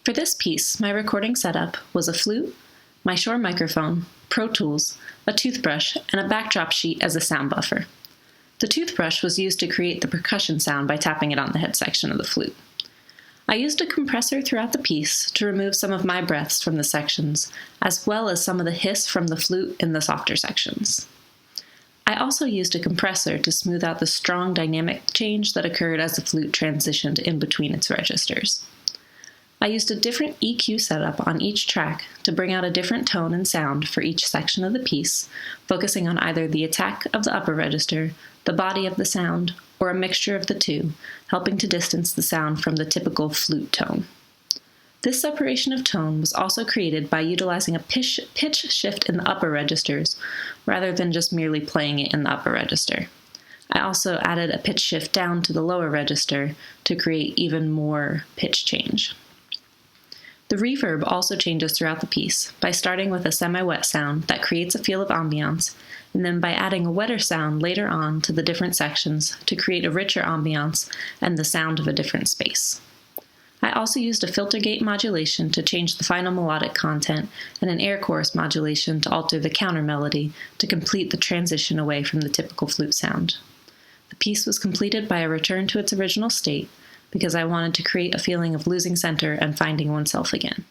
For this piece, my recording setup was a flute, my Shure microphone, Pro Tools, a toothbrush, and a backdrop sheet as a sound buffer. The toothbrush was used to create the percussion sound by tapping it on the head section of the flute. I used a compressor throughout the piece to remove some of my breaths from the sections, as well as some of the hiss from the flute in the softer sections. I also used a compressor to smooth out the strong dynamic change that occurred as the flute transitioned in between its registers. I used a different EQ setup on each track to bring out a different tone and sound for each section of the piece, focusing on either the attack of the upper register, the body of the sound, or a mixture of the two, helping to distance the sound from the typical flute tone. This separation of tone was also created by utilizing a pitch shift in the upper registers, rather than just merely playing it in the upper register. I also added a pitch shift down to the lower register to create even more pitch change. The reverb also changes throughout the piece by starting with a semi-wet sound that creates a feel of ambiance, and then by adding a wetter sound later on to the different sections to create a richer ambiance and the sound of a different space. I also used a filter gate modulation to change the final melodic content and an air chorus modulation to alter the counter melody to complete the transition away from the typical flute sound. The piece was completed by a return to its original state, because I wanted to create a feeling of losing center and finding oneself again.